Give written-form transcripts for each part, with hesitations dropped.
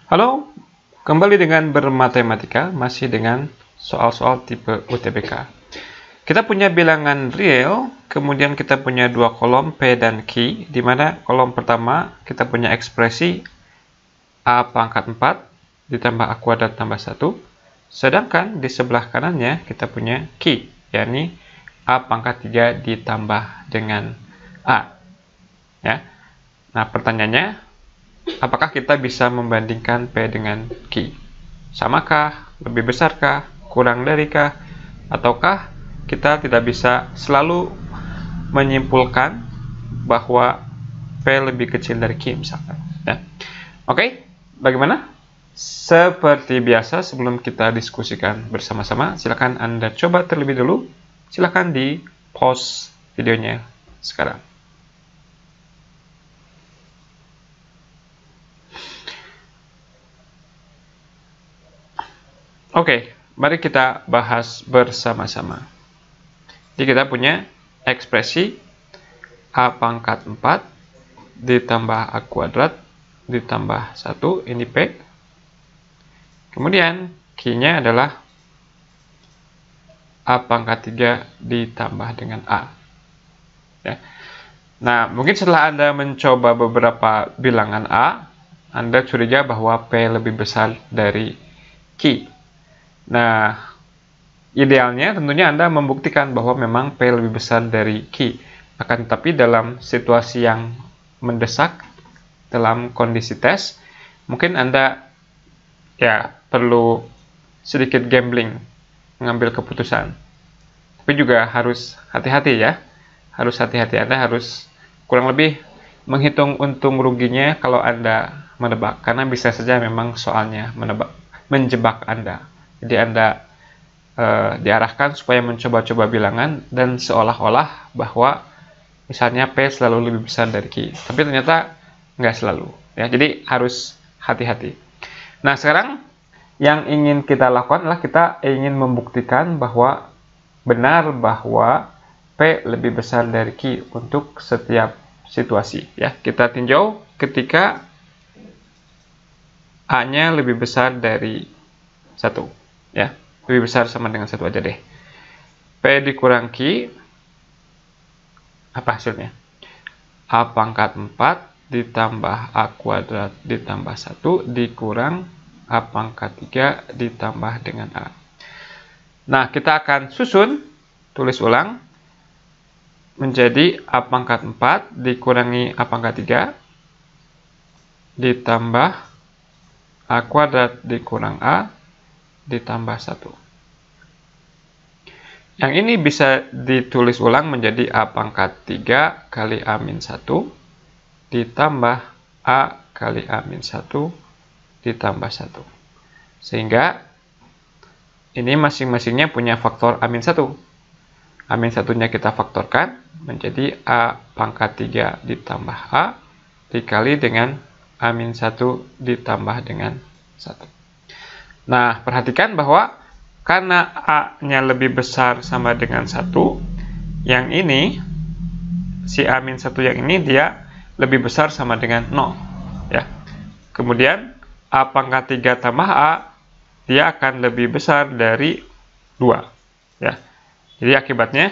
Halo, kembali dengan bermatematika, masih dengan soal-soal tipe UTBK. Kita punya bilangan real, kemudian kita punya dua kolom P dan Q, di mana kolom pertama kita punya ekspresi A pangkat 4 ditambah A kuadrat tambah 1, sedangkan di sebelah kanannya kita punya Q, yakni A pangkat 3 ditambah dengan A. Ya. Nah, pertanyaannya, apakah kita bisa membandingkan P dengan Q? Samakah? Lebih besarkah? Kurang darikah? Ataukah kita tidak bisa selalu menyimpulkan bahwa P lebih kecil dari Q misalkan? Ya. Oke, bagaimana? Seperti biasa, sebelum kita diskusikan bersama-sama, silakan Anda coba terlebih dulu. Silakan di pause videonya sekarang. Oke, mari kita bahas bersama-sama. Jadi kita punya ekspresi A pangkat 4 ditambah A kuadrat ditambah 1, ini P. Kemudian Q-nya adalah A pangkat 3 ditambah dengan A. Ya. Nah, mungkin setelah Anda mencoba beberapa bilangan A, Anda curiga bahwa P lebih besar dari Q. Nah, idealnya tentunya Anda membuktikan bahwa memang P lebih besar dari Q. Akan tetapi dalam situasi yang mendesak, dalam kondisi tes, mungkin Anda perlu sedikit gambling, mengambil keputusan. Tapi juga harus hati-hati ya. Harus hati-hati, Anda harus kurang lebih menghitung untung ruginya kalau Anda menebak. Karena bisa saja memang soalnya menjebak Anda. Jadi Anda diarahkan supaya mencoba-coba bilangan dan seolah-olah bahwa misalnya P selalu lebih besar dari Q. Tapi ternyata nggak selalu. Ya, jadi harus hati-hati. Nah, sekarang yang ingin kita lakukan adalah kita ingin membuktikan bahwa benar bahwa P lebih besar dari Q untuk setiap situasi. Ya, kita tinjau ketika A-nya lebih besar dari 1. Ya, lebih besar sama dengan 1 aja deh. P dikurang Q, apa hasilnya? A pangkat 4 ditambah A kuadrat ditambah 1 dikurang A pangkat 3 ditambah dengan A. Nah, kita akan susun, tulis ulang, menjadi A pangkat 4 dikurangi A pangkat 3 ditambah A kuadrat dikurang A ditambah 1. Yang ini bisa ditulis ulang menjadi A pangkat 3 kali A min 1 ditambah A kali A min 1 ditambah 1. Sehingga ini masing-masingnya punya faktor A min 1. A min 1-nya kita faktorkan menjadi A pangkat 3 ditambah A dikali dengan A min 1 ditambah dengan 1. Nah, perhatikan bahwa karena A-nya lebih besar sama dengan 1, yang ini, si A min 1 yang ini, dia lebih besar sama dengan 0. Ya. Kemudian, A pangkat 3 tambah A, dia akan lebih besar dari 2. Ya. Jadi akibatnya,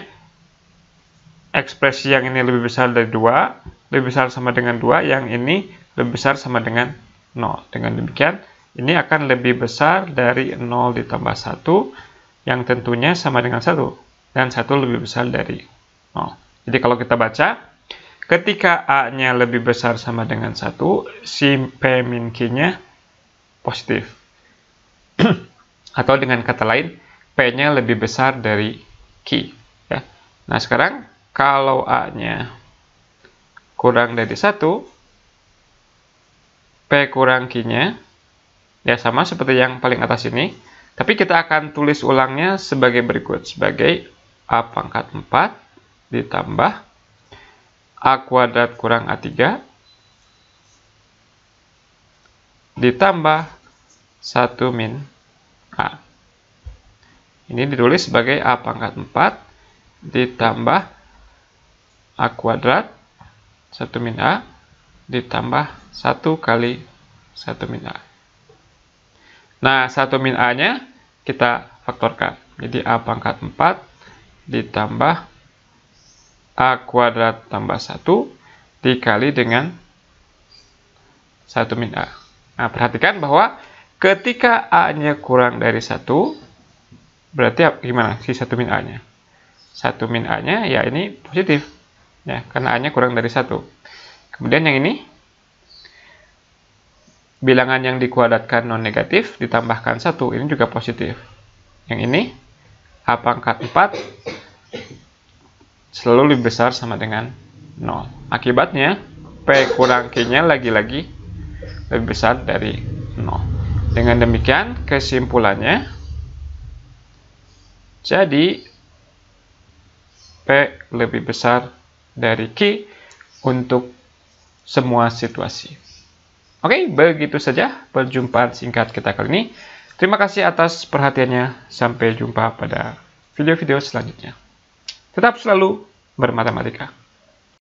ekspresi yang ini lebih besar dari 2, lebih besar sama dengan 2, yang ini lebih besar sama dengan 0. Dengan demikian, ini akan lebih besar dari 0 ditambah 1, yang tentunya sama dengan 1. Dan 1 lebih besar dari 0. Jadi kalau kita baca, ketika A-nya lebih besar sama dengan 1, si P min Q-nya positif. Atau dengan kata lain, P-nya lebih besar dari Q. Ya. Nah, sekarang kalau A-nya kurang dari 1, P kurang Q-nya, ya sama seperti yang paling atas ini, tapi kita akan tulis ulangnya sebagai berikut, sebagai A pangkat 4 ditambah A kuadrat kurang A3 ditambah 1 min A. Ini ditulis sebagai A pangkat 4 ditambah A kuadrat 1 min A ditambah 1 kali 1 min A. Nah, 1 min A-nya kita faktorkan. Jadi A pangkat 4 ditambah A kuadrat tambah 1 dikali dengan 1 min A. Nah, perhatikan bahwa ketika A-nya kurang dari 1, berarti gimana si 1 min A-nya? 1 min A-nya ya ini positif. Ya, karena A-nya kurang dari 1. Kemudian yang ini, bilangan yang dikuadratkan non negatif ditambahkan 1, ini juga positif. Yang ini, A pangkat 4 selalu lebih besar sama dengan 0. Akibatnya, P kurang Q-nya lagi-lagi lebih besar dari 0. Dengan demikian, kesimpulannya, jadi P lebih besar dari Q untuk semua situasi. Oke, begitu saja perjumpaan singkat kita kali ini. Terima kasih atas perhatiannya. Sampai jumpa pada video-video selanjutnya. Tetap selalu bermatematika.